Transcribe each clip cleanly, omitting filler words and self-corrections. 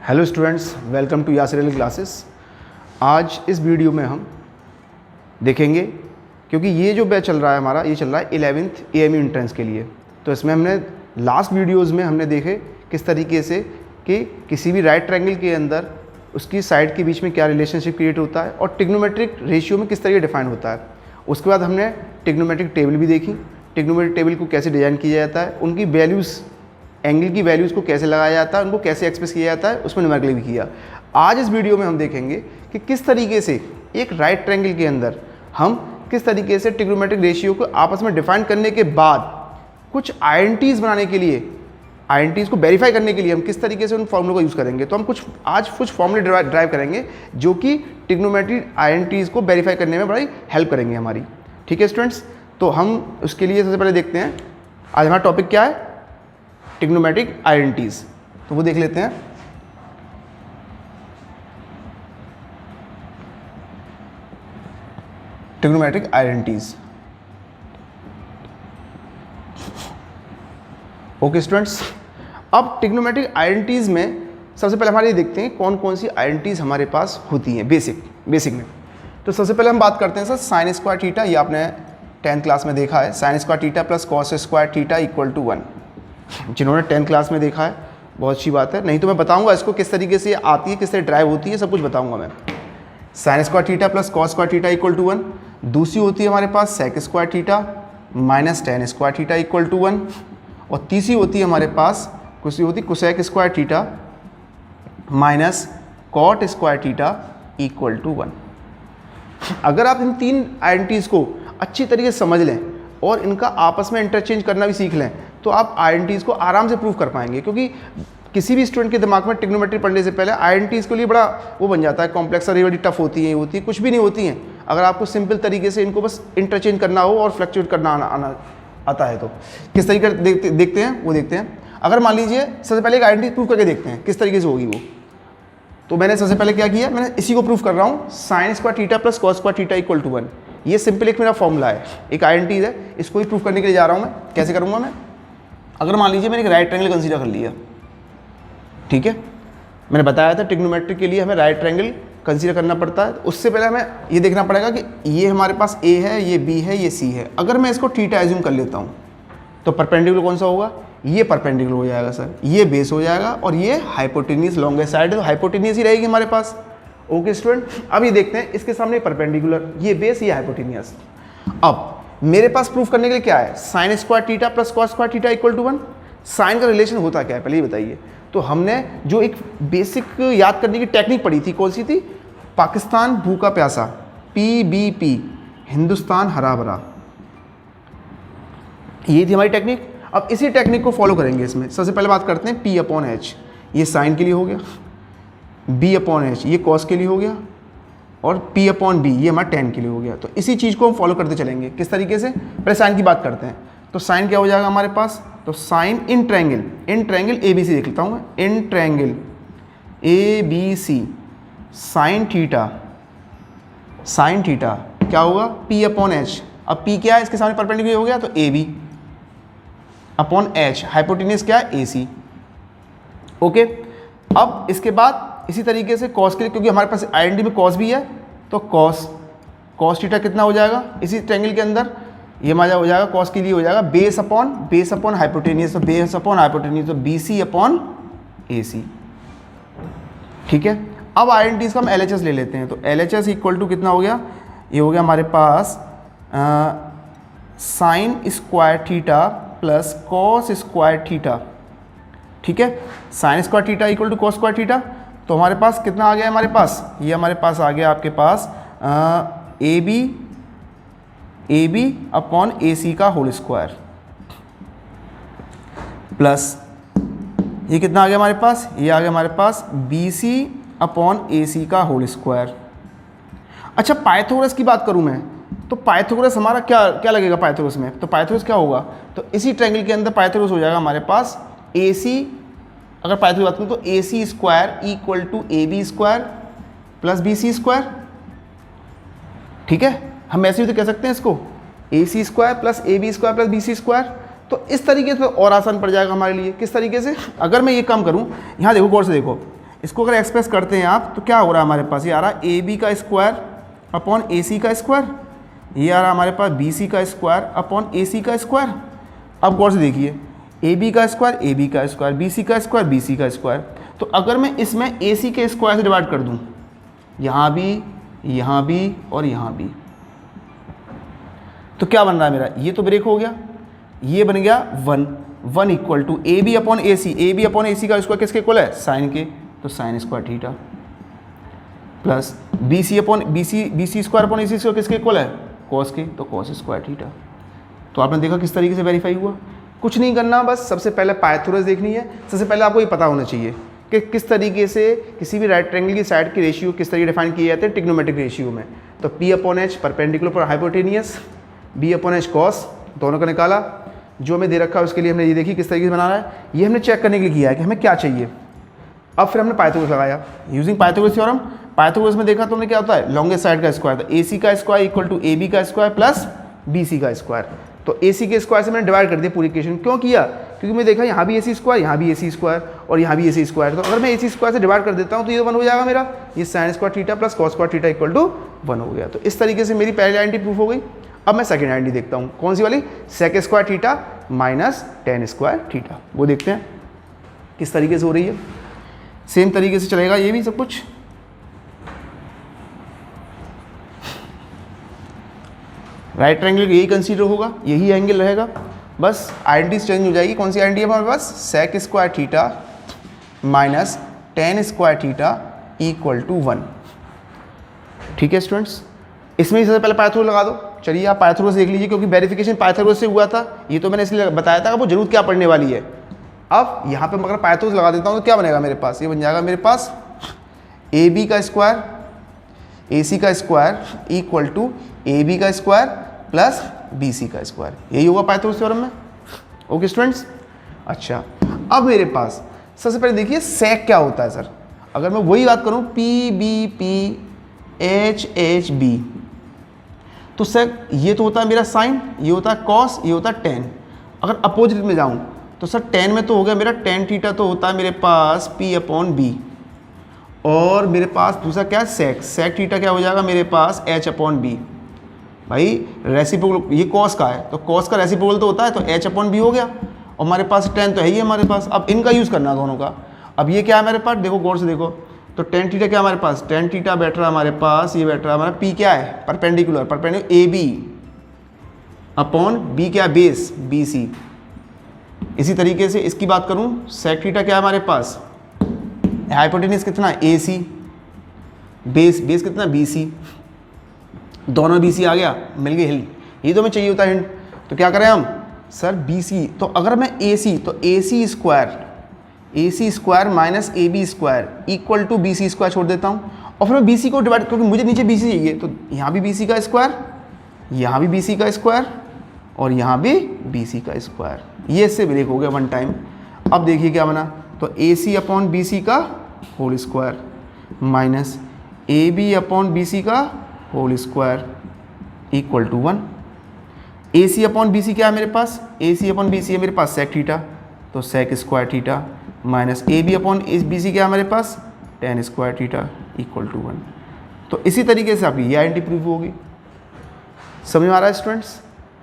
Hello students, welcome to Yasir classes. आज इस video में हम देखेंगे, क्योंकि ये जो बैच चल रहा है हमारा, ये चल रहा है 11th AMU एंट्रेंस के लिए। तो इसमें हमने लास्ट वीडियोज़ में हमने देखे किस तरीके से कि किसी भी राइट ट्रायंगल के अंदर उसकी साइड के बीच में क्या रिलेशनशिप क्रिएट होता है और ट्रिग्नोमेट्रिक रेशियो में किस तरीके डिफाइन होता है। उसके बाद हमने ट्रिग्नोमेट्रिक टेबल भी देखी, ट्रिग्नोमेट्रिक टेबल को कैसे डिज़ाइन किया जाता है, उनकी वैल्यूज़, एंगल की वैल्यूज़ को कैसे लगाया जाता है, उनको कैसे एक्सप्रेस किया जाता है, उसमें न्यूमेरिकल भी किया। आज इस वीडियो में हम देखेंगे कि किस तरीके से एक राइट ट्रायंगल के अंदर हम किस तरीके से ट्रिग्नोमेट्रिक रेशियो को आपस में डिफाइन करने के बाद कुछ आइडेंटिटीज़ बनाने के लिए, आइडेंटिटीज़ को वेरीफाई करने के लिए हम किस तरीके से उन फॉर्मूलों का यूज़ करेंगे। तो हम आज कुछ फॉर्मूले ड्राइव करेंगे जो कि ट्रिग्नोमेट्रिक आइडेंटिटीज़ को वेरीफाई करने में बड़ी हेल्प करेंगे हमारी। ठीक है स्टूडेंट्स, तो हम उसके लिए सबसे पहले देखते हैं आज हमारा टॉपिक क्या है, ट्रिग्नोमेट्रिक आइडेंटिटीज। तो वो देख लेते हैं। Trigonometric identities. ओके स्टूडेंट्स, अब ट्रिग्नोमेट्रिक आइडेंटिटीज में सबसे पहले हमारे ये देखते हैं कौन कौन सी आइडेंटिटीज हमारे पास होती हैं बेसिक में। तो सबसे पहले हम बात करते हैं सर साइन स्क्वायर थीटा। ये आपने 10th क्लास में देखा है, sine square theta plus cos square theta equal to 1। जिन्होंने 10th क्लास में देखा है बहुत अच्छी बात है, नहीं तो मैं बताऊंगा इसको किस तरीके से आती है, किस तरह ड्राइव होती है, सब कुछ बताऊंगा मैं। Sine square theta plus cos square theta equal to 1। दूसरी होती है हमारे पास sec square theta minus tan square theta equal to 1। और तीसरी होती है हमारे पास cosec square theta minus cot square theta equal to 1। अगर आप इन तीन आइडेंटिटीज़ को अच्छी तरीके से समझ लें और इनका आपस में इंटरचेंज करना भी सीख लें तो आप आइडेंटिटीज़ को आराम से प्रूव कर पाएंगे। क्योंकि किसी भी स्टूडेंट के दिमाग में ट्रिग्नोमेट्री पढ़ने से पहले आइडेंटिटीज़ के लिए बड़ा वो बन जाता है, कॉम्प्लेक्स और ये बड़ी टफ होती है, कुछ भी नहीं होती हैं। अगर आपको सिंपल तरीके से इनको बस इंटरचेंज करना हो और फ्लक्चुएट करना आता है तो किस तरीके देखते हैं वो देखते हैं। अगर मान लीजिए सबसे पहले एक आइडेंटिटी प्रूव करके देखते हैं किस तरीके से होगी वो। तो मैंने सबसे पहले क्या किया, मैंने इसी को प्रूव कर रहा हूँ, sine square theta plus cos square theta equal to 1। ये सिंपल एक मेरा फॉर्मूला है, एक आइडेंटिटी है, इसको ही प्रूव करने के लिए जा रहा हूँ मैं। कैसे करूँगा मैं, अगर मान लीजिए मैंने एक राइट ट्रायंगल कंसीडर कर लिया, ठीक है, मैंने बताया था ट्रिग्नोमेट्री के लिए हमें राइट ट्रायंगल कंसीडर करना पड़ता है। उससे पहले हमें ये देखना पड़ेगा कि ये हमारे पास ए है, ये बी है, ये सी है। अगर मैं इसको थीटा एज्यूम कर लेता हूँ तो परपेंडिकुलर कौन सा होगा, ये परपेंडिकुलर हो जाएगा सर, ये बेस हो जाएगा और ये हाइपोटेन्यूस लॉन्गेस्ट साइड है तो हाइपोटेन्यूस ही रहेगी हमारे पास। ओके स्टूडेंट, अब ये देखते हैं इसके सामने परपेंडिकुलर, ये बेस, ये हाइपोटेन्यूस। अब मेरे पास प्रूफ करने के लिए क्या है, sine square theta plus cos square theta equal to 1। साइन का रिलेशन होता क्या है पहले ये बताइए। तो हमने जो एक बेसिक याद करने की टेक्निक पढ़ी थी, कौन सी थी, पाकिस्तान भूखा प्यासा, PBP, हिंदुस्तान हरा भरा, ये थी हमारी टेक्निक। अब इसी टेक्निक को फॉलो करेंगे इसमें। सबसे पहले बात करते हैं P/H, ये साइन के लिए हो गया, B/H ये कॉस के लिए हो गया और P/B ये हमारा टेन के लिए हो गया। तो इसी चीज़ को हम फॉलो करते चलेंगे। किस तरीके से, पहले साइन की बात करते हैं। तो साइन क्या हो जाएगा हमारे पास, तो साइन इन ट्रायंगल ABC देख लेता हूँ मैं, in triangle ABC sine theta क्या होगा, P/H। अब P क्या है, इसके सामने परपेंडिकुलर हो गया तो AB अपॉन H, हाइपोटेन्यूस क्या है, AC। ओके, अब इसके बाद इसी तरीके से कॉस के लिए, क्योंकि हमारे पास आइडेंटिटी में कॉस भी है तो कॉस थीटा कितना हो जाएगा इसी ट्रायंगल के अंदर, ये हमारा हो जाएगा कॉस के लिए हो जाएगा बेस अपॉन हाइपोटेन्यूस, तो बेस अपॉन हाइपोटेन्यूस तो BC अपॉन AC। ठीक है, अब आइडेंटिटीज का हम LHS ले लेते हैं। तो LHS इक्वल टू कितना हो गया, ये हो गया हमारे पास sine square theta plus cos square theta. ठीक है, sine square theta equal to cos square theta. तो हमारे पास कितना आ गया हमारे पास, ये हमारे पास आ गया आपके पास AB अपॉन AC का होल स्क्वायर प्लस ये कितना आ गया हमारे पास, ये आ गया हमारे पास BC अपॉन AC का होल स्क्वायर। अच्छा, पाइथागोरस की बात करूं मैं तो पाइथागोरस हमारा क्या लगेगा पाइथागोरस में, तो पाइथागोरस क्या होगा, तो इसी ट्रायंगल के अंदर पाइथागोरस हो जाएगा हमारे पास AC, अगर पाइथागोरस की बात करूं तो AC square equal to AB square plus BC square. ठीक है, हम ऐसे ही तो कह सकते हैं इसको, AC square plus AB square plus BC square. तो इस तरीके से और आसान पड़ जाएगा हमारे लिए। किस तरीके से, अगर मैं ये काम करूं, यहाँ देखो गौर से देखो, इसको अगर एक्सप्रेस करते हैं आप तो क्या हो रहा है हमारे पास, ये आ रहा है ए बी का स्क्वायर अपॉन ए सी का स्क्वायर, ये आ रहा है हमारे पास बी सी का स्क्वायर अपॉन ए सी का स्क्वायर। अब गौर से देखिए, ए बी का स्क्वायर ए बी का स्क्वायर, बी सी का स्क्वायर बी सी का स्क्वायर। तो अगर मैं इसमें ए सी के स्क्वायर से डिवाइड कर दूँ, यहाँ भी और यहाँ भी, तो क्या बन रहा है मेरा, ये तो ब्रेक हो गया, ये बन गया 1 equal to A B upon A C का स्क्वायर किसके इक्वल है, साइन के, तो sine square theta, plus B C square upon A C square किसके इक्वल है, कॉस के, तो कॉस स्क्वायर थीटा। तो आपने देखा किस तरीके से वेरीफाई हुआ। कुछ नहीं करना, बस सबसे पहले पाइथागोरस देखनी है। सबसे पहले आपको ये पता होना चाहिए कि किस तरीके से किसी भी राइट ट्रायंगल की साइड के रेशियो किस तरीके डिफाइन किए जाते हैं ट्रिग्नोमेट्रिक रेशियो में। तो पी अपॉन एच परपेंडिकुलर पर hypotenuse, B upon H cos, दोनों का निकाला। जो हमें दे रखा है उसके लिए हमने ये देखी किस तरीके से बना रहा है, ये हमने चेक करने के लिए किया है कि हमें क्या चाहिए। अब फिर हमने पाइथागोरस लगाया यूजिंग पाइथागोरस थ्योरम। पाइथागोरस में देखा तो हमने क्या होता है, लॉन्गेस्ट साइड का स्क्वायर, तो ए सी का square equal to A B का स्क्वायर प्लस बी सी का स्क्वायर। तो ए सी के स्क्वायर से मैंने डिवाइड कर दिया पूरी इक्वेशन। क्यों किया, क्योंकि मैं देखा यहाँ भी ए सी स्क्वायर, यहाँ भी ए सी स्क्वायर और यहाँ भी ए सी स्क्वायर। तो अगर मैं ए सी स्क्वायर से डिवाइड कर देता हूँ तो ये 1 हो जाएगा मेरा, ये sine square theta plus cos square theta equal to 1 हो गया। तो इस तरीके से मेरी पहली आइडेंटिटी प्रूफ हो गई। अब मैं सेकंड आइडेंटिटी देखता हूँ, कौन सी वाली, sec square theta minus tan square theta. वो देखते हैं किस तरीके से हो रही है। सेम तरीके से चलेगा ये भी सब कुछ। राइट ट्रायंगल यही कंसीडर होगा, यही एंगल रहेगा, बस आइडेंटिटी चेंज हो जाएगी। कौन सी आइडेंटिटी है हमारे पास, sec square theta minus tan square theta equal to 1। ठीक है स्टूडेंट्स, इसमें ही सबसे पहले पाइथागोरस लगा दो। चलिए आप पाइथागोरस देख लीजिए, क्योंकि वेरिफिकेशन पाइथागोरस से हुआ था। ये तो मैंने इसलिए बताया था कि वो जरूर क्या पढ़ने वाली है। अब यहाँ पे अगर पाइथागोरस लगा देता हूँ तो क्या बनेगा मेरे पास, ये बन जाएगा मेरे पास ए बी का स्क्वायर ए सी का square equal to A B का स्क्वायर प्लस बी सी का स्क्वायर। यही होगा पाइथागोरस थ्योरम में। ओके स्टूडेंट्स, अच्छा अब मेरे पास सबसे पहले देखिए सेक क्या होता है सर। अगर मैं वही बात करूँ P B P H H B, तो सर ये तो होता है मेरा साइन, ये होता है कॉस, ये होता है टेन। अगर अपोजिट में जाऊँ तो सर टेन में तो हो गया मेरा टेन थीटा, तो होता है मेरे पास पी अपॉन बी, और मेरे पास दूसरा क्या है सेक, सेक थीटा क्या हो जाएगा मेरे पास एच अपॉन बी। भाई रेसिप्रोकल ये कॉस का है, तो कॉस का रेसिप्रोकल तो होता है, तो एच अपॉन बी हो गया, और हमारे पास टेन तो है ही हमारे पास। अब इनका यूज़ करना दोनों का। अब ये क्या है मेरे पास, देखो गौर से देखो, तो टेन थीटा क्या हमारे पास, टेन थीटा बैठ रहा है हमारे पास, ये बैठ रहा है हमारा पी क्या है, perpendicular A B upon B क्या बेस बी सी। इसी तरीके से इसकी बात करूं, सेक थीटा क्या है हमारे पास, हाइपोटेन्यूज कितना ए सी, बेस कितना बी सी, दोनों बी सी आ गया, मिल गई हिल। ये तो हमें चाहिए होता है हिंट। तो क्या करें हम सर बी सी, तो अगर मैं ए सी, तो A C square minus A B square equal to B C square छोड़ देता हूँ, और फिर मैं बी सी को डिवाइड, क्योंकि मुझे नीचे बी सी चाहिए, तो यहाँ भी बी सी का स्क्वायर, यहाँ भी बी सी का स्क्वायर, और यहाँ भी बी सी का स्क्वायर। ये इससे ब्रेक हो गया वन टाइम। अब देखिए क्या बना, तो A C upon B C का whole square minus A B upon B C का whole square equal to 1। A C upon B C क्या है मेरे पास, ए सी अपॉन बी सी है मेरे पास सेक थीटा, तो sec square theta minus A B upon B C क्या है हमारे पास, tan square theta equal to 1। तो इसी तरीके से आपकी ये आइडेंटिटी प्रूफ होगी। समझ में आ रहा है स्टूडेंट्स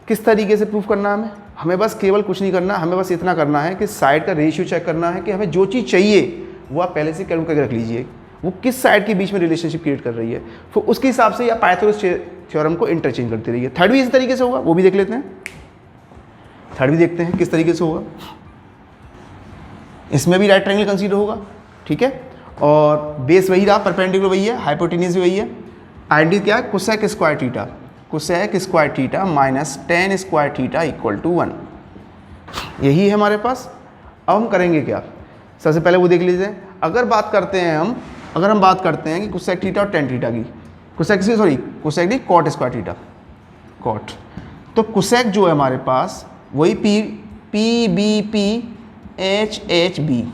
किस तरीके से प्रूफ करना है हमें बस केवल कुछ नहीं करना, हमें बस इतना करना है कि साइड का रेशियो चेक करना है कि हमें जो चीज़ चाहिए वो आप पहले से कैलकुलेट करके रख लीजिए, वो किस साइड के बीच में रिलेशनशिप क्रिएट कर रही है, फिर उसके हिसाब से या पाइथागोरस थ्योरम को इंटरचेंज करते रहिए। थर्ड भी इसी तरीके से होगा, वो भी देख लेते हैं। थर्ड भी देखते हैं किस तरीके से होगा। इसमें भी राइट ट्रायंगल कंसीडर होगा, ठीक है, और बेस वही रहा, परपेंडिकुलर वही है, हाइपोटेन्यूज भी वही है। आइडेंटिटी क्या है, cosec square theta, cosec square theta minus tan square theta equal to 1। यही है हमारे पास। अब हम करेंगे क्या, सबसे पहले वो देख लीजिए। अगर हम बात करते हैं कि कोसेक थीटा और टेन थीटा की, कोसेक नहीं कॉट स्क्वायर थीटा, कॉट, तो कोसेक जो है हमारे पास वही P B P H H B.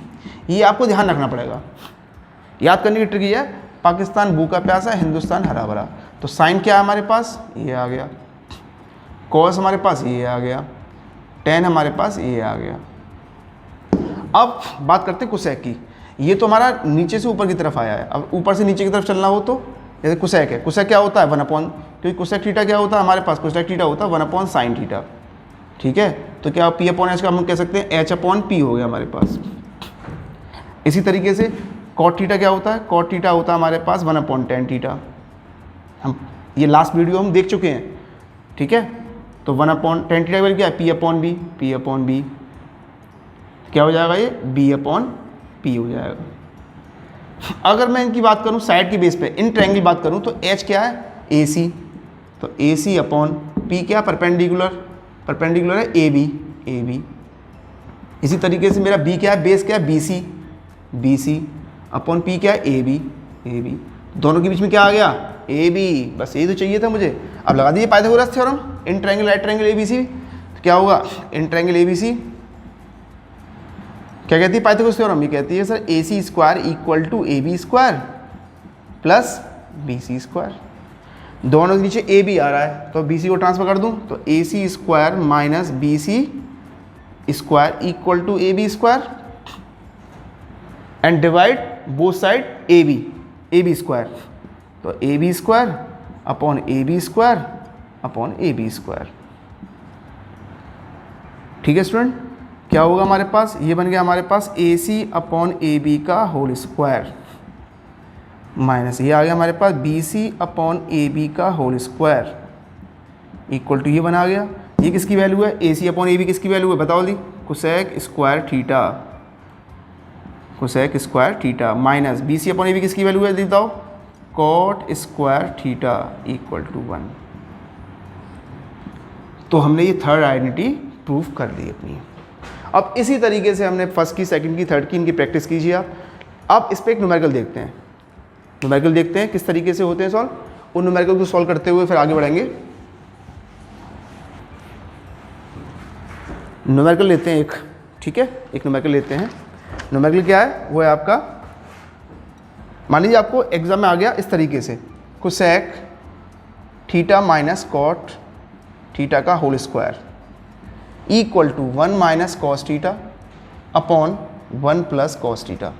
ये आपको ध्यान रखना पड़ेगा, याद करने की ट्रिक है। पाकिस्तान भूखा प्यासा, हिंदुस्तान हरा भरा। तो साइन क्या है हमारे पास, ये आ गया, कॉस हमारे पास ये आ गया, टेन हमारे पास ये आ गया। अब बात करते हैं कोसेक की। ये तो हमारा नीचे से ऊपर की तरफ आया है। अब ऊपर से नीचे की तरफ चलना हो तो जैसे कुसेक है, कुसेक क्या होता है 1 अपॉन, क्योंकि कुसेक थीटा क्या होता है हमारे पास, कुसेक थीटा होता है 1 अपॉन साइन थीटा। ठीक है, तो क्या पी अपॉन एच का हम कह सकते हैं एच अपॉन पी हो गया हमारे पास। इसी तरीके से कॉट थीटा क्या होता है, कॉट थीटा होता है हमारे पास 1 अपॉन टेन थीटा। हम ये लास्ट वीडियो हम देख चुके हैं। ठीक है, तो 1 अपॉन टेन थीटा का क्या है P upon B, P upon B क्या हो जाएगा ये बी अपॉन पी हो जाएगा। अगर मैं इनकी बात करूं साइड की बेस पे, इन ट्रायंगल बात करूं तो एच क्या है ए सी, तो ए सी अपॉन पी क्या परपेंडिकुलर, परपेंडिकुलर है ए बी। इसी तरीके से मेरा बी क्या है बेस क्या है बी सी अपॉन पी क्या है ए बी। दोनों के बीच में क्या आ गया ए बी, बस यही तो चाहिए था मुझे। अब लगा दीजिए Pythagoras theorem, in triangle right triangle A B C, तो क्या होगा in triangle A B C क्या कहती है पाइथागोरस थ्योरम, ये कहती है sir A C square equal to A B square plus B C square. दोनों के नीचे ए बी आ रहा है तो बी सी को ट्रांसफर कर दूं तो A C square minus B C square equal to A B square and divide both side A B square, तो A B square upon A B square upon A B square. ठीक है student, क्या होगा हमारे पास, ये बन गया हमारे पास A C upon A B का होल स्क्वायर माइनस ये आ गया हमारे पास B C upon A B का होल स्क्वायर इक्वल टू ये बना गया। ये किसकी वैल्यू है A C upon A B किसकी वैल्यू है बताओ दी, cosec square theta, cosec square theta minus B C upon A B किसकी वैल्यू है बताओ cot square theta equal to 1। तो हमने ये थर्ड आइडेंटिटी प्रूव कर दी अपनी। अब इसी तरीके से हमने फर्स्ट की, सेकंड की, थर्ड की इनकी प्रैक्टिस कीजिए आप। अब इस पर एक न्यूमेरिकल देखते हैं, न्यूमेरिकल देखते हैं किस तरीके से होते हैं सॉल्व। उन न्यूमेरिकल को सॉल्व करते हुए फिर आगे बढ़ेंगे। न्यूमेरिकल लेते हैं एक, ठीक है एक न्यूमेरिकल लेते हैं। न्यूमेरिकल क्या है वो है आपका, मान लीजिए आपको एग्जाम में आ गया इस तरीके से cosec theta minus cot theta का whole square equal to 1 minus cos theta upon 1 plus cos theta.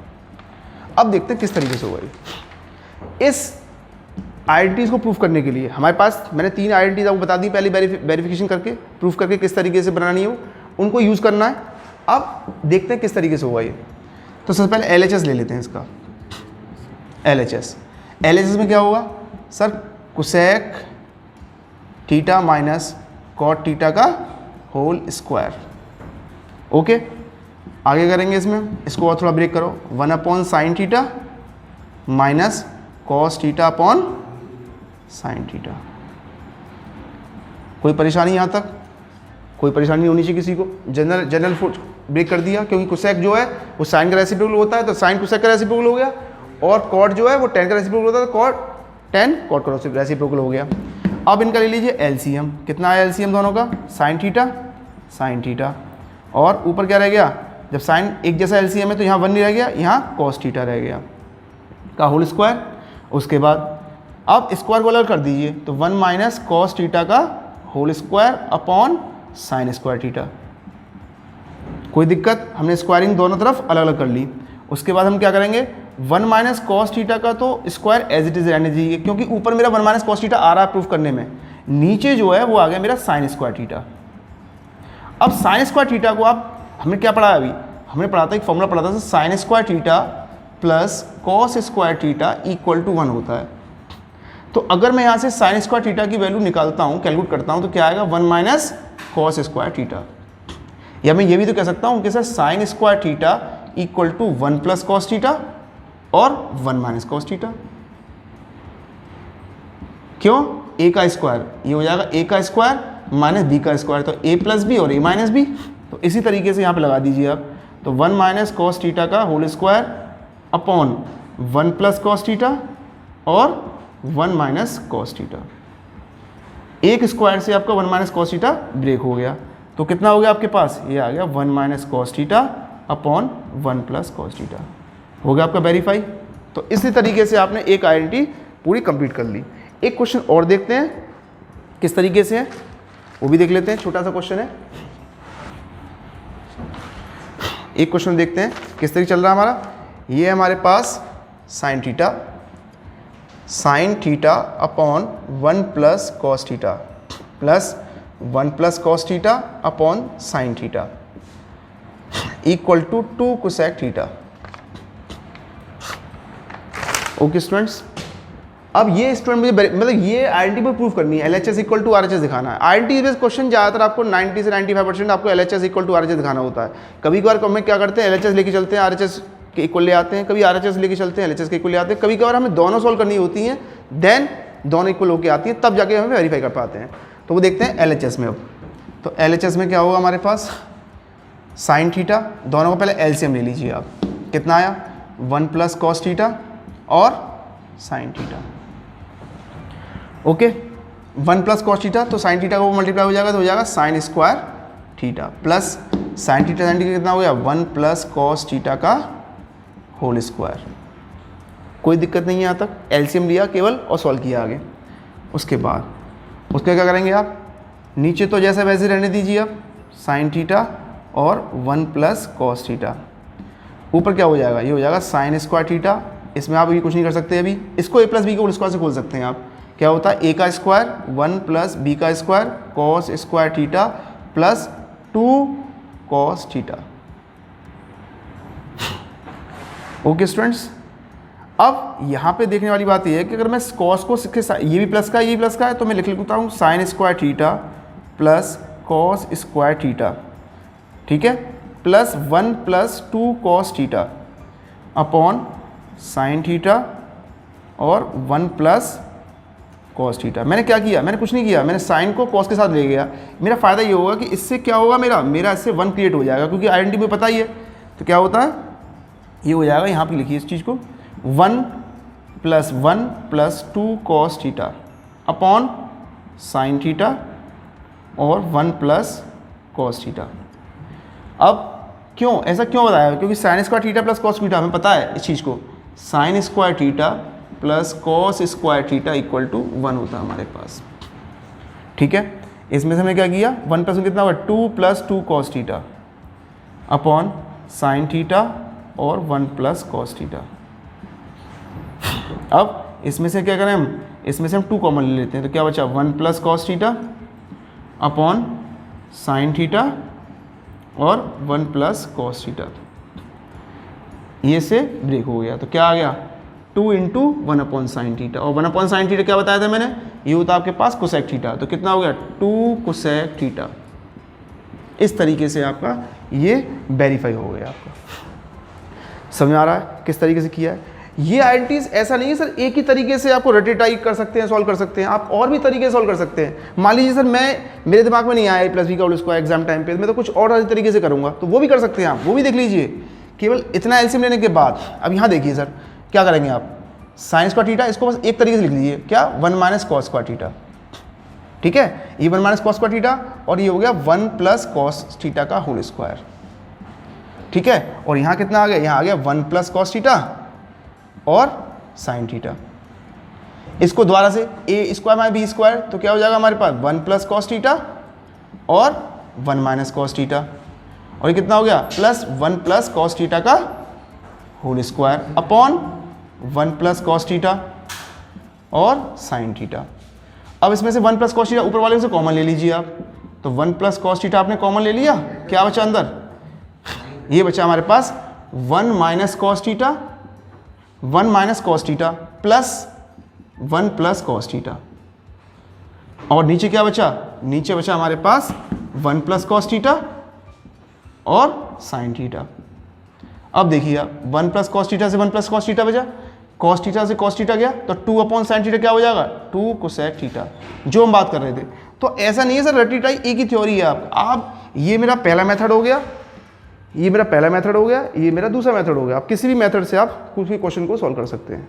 अब देखते हैं किस तरीके से होगा ये। इस आइडेंटिटीज को प्रूफ करने के लिए हमारे पास मैंने 3 आइडेंटिटीज आपको बता दी पहले, वेरिफिकेशन करके प्रूफ करके किस तरीके से बनानी है उनको यूज़ करना है। अब देखते हैं किस तरीके से होगा ये। तो सबसे पहले LHS ले लेते हैं इसका, LHS में क्या होगा sir cosec theta minus cot theta का होल स्क्वायर। ओके, आगे करेंगे इसमें, इसको और थोड़ा ब्रेक करो, 1 upon sine theta minus cos theta upon sine theta. कोई परेशानी यहाँ तक, कोई परेशानी नहीं होनी चाहिए किसी को। जनरल ब्रेक कर दिया क्योंकि कोसेक जो है वो साइन का रेसिप्रोकल होता है तो साइन कोसेक का रेसिप्रोकल हो गया, और कॉट जो है वो टेन का रेसिप्रोकल होता है तो कॉट टेन कॉट का रेसिप्रोकल हो गया। अब इनका ले लीजिए एलसीएम, कितना आया एलसीएम दोनों का साइन थीटा और ऊपर क्या रह गया, जब साइन एक जैसा एलसीएम है तो यहाँ 1 नहीं रह गया, यहाँ कॉस थीटा रह गया का होल स्क्वायर। उसके बाद अब स्क्वायर को अलग कर दीजिए तो 1 माइनस कॉस थीटा का whole square upon sine square theta. कोई दिक्कत, हमने स्क्वायरिंग दोनों तरफ अलग अलग कर ली। उसके बाद हम क्या करेंगे, 1 माइनस कॉस थीटा का तो स्क्वायर एज इट इज रहने दीजिए क्योंकि ऊपर मेरा 1 माइनस कॉस थीटा आ रहा है प्रूफ करने में, नीचे जो है वो आ गया मेरा साइन स्क्वायर थीटा। अब साइन स्क्वायर थीटा को आप, हमने क्या पढ़ा अभी, हमने पढ़ा था एक फॉर्मूला पढ़ा था sine square theta plus cos square theta equal to 1 होता है। तो अगर मैं यहाँ से साइन स्क्वायर थीटा की वैल्यू निकालता हूँ, कैलकुलेट करता हूँ तो क्या आएगा 1 माइनस कॉस स्क्वायर थीटा। या मैं ये भी तो कह सकता हूँ कि sir sine square theta equal to 1 plus cos theta और 1 माइनस कॉस थीटा। क्यों, ए का स्क्वायर ये हो जाएगा ए का स्क्वायर माइनस बी का स्क्वायर, तो ए प्लस बी और ए माइनस बी। तो इसी तरीके से यहाँ पे लगा दीजिए आप, तो 1 माइनस कॉस थीटा का whole square upon 1 plus cos theta और 1 माइनस कॉस थीटा। एक स्क्वायर से आपका 1 माइनस कॉस थीटा ब्रेक हो गया, तो कितना हो गया आपके पास, ये आ गया 1 minus cos theta upon 1 plus cos theta. हो गया आपका वेरीफाई। तो इसी तरीके से आपने एक आइडेंटिटी पूरी कंप्लीट कर ली। एक क्वेश्चन और देखते हैं किस तरीके से है, वो भी देख लेते हैं, छोटा सा क्वेश्चन है। एक क्वेश्चन देखते हैं किस तरीके चल रहा है हमारा। ये है हमारे पास sine theta upon 1 plus cos theta plus 1 plus cos theta upon sine theta equal to 2 cosec theta. Okay students, अब ये स्टूडेंट मुझे मतलब ये आइडेंटिटी पर प्रूफ करनी है, LHS इक्वल टू RHS दिखाना है। आइडेंटिटी बेस्ड क्वेश्चन ज़्यादातर आपको 90 से 95% आपको LHS इक्वल टू RHS दिखाना होता है। कभी कभार हम क्या करते हैं, LHS लेके चलते हैं, RHS के इक्वल ले आते हैं, कभी RHS लेके चलते हैं, LHS के इक्वल ले आते हैं, कभी कभार हमें दोनों सॉल्व करनी होती हैं, देन दोनों इक्वल होके आती है, तब जाके हम वेरीफाई कर पाते हैं। तो वो देखते हैं LHS में। अब तो LHS में क्या होगा हमारे पास, साइन थीटा, दोनों को पहले एलसीएम ले लीजिए आप, कितना आया 1 प्लस कॉस थीटा और sine theta. Okay, 1 plus cos theta तो साइन थीटा को मल्टीप्लाई हो जाएगा तो हो जाएगा sine square theta plus sine theta कितना हो गया 1 प्लस कॉस थीटा का होल स्क्वायर। कोई दिक्कत नहीं है यहाँ तक, एलसीएम लिया केवल और सॉल्व किया आगे। उसके बाद उसके क्या करेंगे आप, नीचे तो जैसे वैसे रहने दीजिए आप, साइन थीटा और 1 प्लस कॉस थीटा, ऊपर क्या हो जाएगा, ये हो जाएगा साइन स्क्वायर थीटा। इसमें आप ये कुछ नहीं कर सकते अभी, इसको a प्लस बी के होल स्क्वायर से खोल सकते हैं आप। क्या होता है, a का स्क्वायर 1 प्लस बी का square cos square theta plus 2 cos theta. Okay students, अब यहाँ पे देखने वाली बात यह है कि अगर मैं कॉस को ये भी प्लस का ये भी प्लस का है तो मैं लिख लेता हूँ sine square theta plus cos square theta, ठीक है, plus 1 plus 2 cos theta upon sine theta और 1 प्लस कॉस थीटा। मैंने क्या किया, मैंने कुछ नहीं किया, मैंने साइन को कॉस के साथ ले गया। मेरा फ़ायदा ये होगा कि इससे क्या होगा, मेरा इससे 1 क्रिएट हो जाएगा, क्योंकि आइडेंटिटी में पता ही है। तो क्या होता है, ये हो जाएगा, यहाँ पे लिखिए इस चीज़ को, 1 plus 2 cos theta upon sine theta और 1 प्लस कॉस थीटा। अब क्यों ऐसा क्यों बताया, क्योंकि sine square theta plus cos theta हमें पता है इस चीज़ को, sine square theta plus cos square theta equal to 1 होता है हमारे पास, ठीक है। इसमें से हमने क्या किया, 1 प्लस कितना होगा 2 plus 2 cos theta upon sine theta और 1 प्लस कॉस थीटा। अब इसमें से क्या करें हम, इसमें से हम 2 कॉमन ले लेते हैं, तो क्या बचा 1 plus cos theta upon sine theta और 1 प्लस कॉस थीटा। ये से ब्रेक हो गया, तो क्या आ गया 2 इंटू 1 अपॉन साइन थीटा, और 1 अपॉन साइन थीटा क्या बताया था मैंने, ये होता आपके पास कोसेक थीटा। तो कितना हो गया 2 कोसेक थीटा। इस तरीके से आपका ये वेरीफाई हो गया। आपका समझ आ रहा है किस तरीके से किया है। ये आइडेंटिटीज ऐसा नहीं है सर एक ही तरीके से आपको रटेटाइप कर सकते हैं, सॉल्व कर सकते हैं, आप और भी तरीके से सॉल्व कर सकते हैं। मान लीजिए सर मेरे दिमाग में नहीं आया प्लस बी का होल स्क्वायर एग्जाम टाइम पे, मैं तो कुछ और तरीके से करूंगा, तो वो भी कर सकते हैं आप, वो भी देख लीजिए। केवल इतना एलसीएम लेने के बाद अब यहाँ देखिए सर क्या करेंगे आप, साइन स्क्वायर थीटा इसको बस एक तरीके से लिख लीजिए, क्या 1 माइनस कॉस स्क्वायर थीटा, ठीक है, ये 1 माइनस कॉस स्क्वायर थीटा और ये हो गया 1 प्लस कॉस थीटा का होल स्क्वायर, ठीक है। और यहाँ कितना आ गया, यहाँ आ गया 1 प्लस कॉस थीटा और साइन थीटा। इसको दोबारा से ए स्क्वायर माइनस बी स्क्वायर, तो क्या हो जाएगा हमारे पास 1 प्लस कॉस थीटा और 1 माइनस कॉस थीटा, और ये कितना हो गया प्लस 1 प्लस कॉस थीटा का whole square upon 1 plus cos theta और साइन थीटा। अब इसमें से 1 प्लस कॉस थीटा ऊपर वाले से कॉमन ले लीजिए आप, तो 1 प्लस कॉस थीटा आपने कॉमन ले लिया, क्या बचा अंदर, ये बचा हमारे पास 1 minus cos theta, 1 minus cos theta plus 1 plus cos theta, और नीचे क्या बचा, नीचे बचा हमारे पास 1 प्लस कॉस थीटा और साइन थीटा। अब देखिए 1 प्लस कॉस थीटा से 1 प्लस कॉस थीटा बचा, कॉस थीटा से कॉस थीटा गया, तो 2 अपॉन साइन थीटा क्या हो जाएगा 2 कोसेक थीटा, जो हम बात कर रहे थे। तो ऐसा नहीं है सर रटीटाई एक ही थ्योरी है। आप ये मेरा पहला मेथड हो गया, ये मेरा पहला मेथड हो गया, ये मेरा दूसरा मेथड हो गया। आप किसी भी मेथड से आप कुछ भी क्वेश्चन को सॉल्व कर सकते हैं।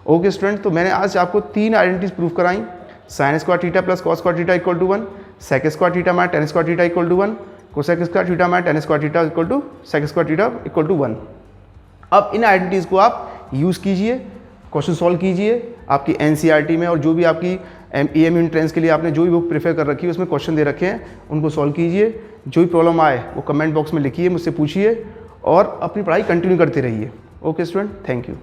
ओके स्टूडेंट, तो मैंने आज आपको 3 आइडेंटिटीज प्रूव कराई, sine square theta plus cos square theta equal to 1, sec square theta minus tan square theta equal to 1, cosec square theta minus tan square theta equal to sec square theta equal to 1। अब इन identities को आप use कीजिए, question solve कीजिए। आपकी NCERT में और जो भी आपकी एएमयू एंट्रेंस के लिए आपने जो भी बुक प्रेफर कर रखी है उसमें क्वेश्चन दे रखे हैं, उनको सॉल्व कीजिए। जो भी प्रॉब्लम आए वो कमेंट बॉक्स में लिखिए, मुझसे पूछिए और अपनी पढ़ाई कंटिन्यू करते रहिए। Okay student, thank you.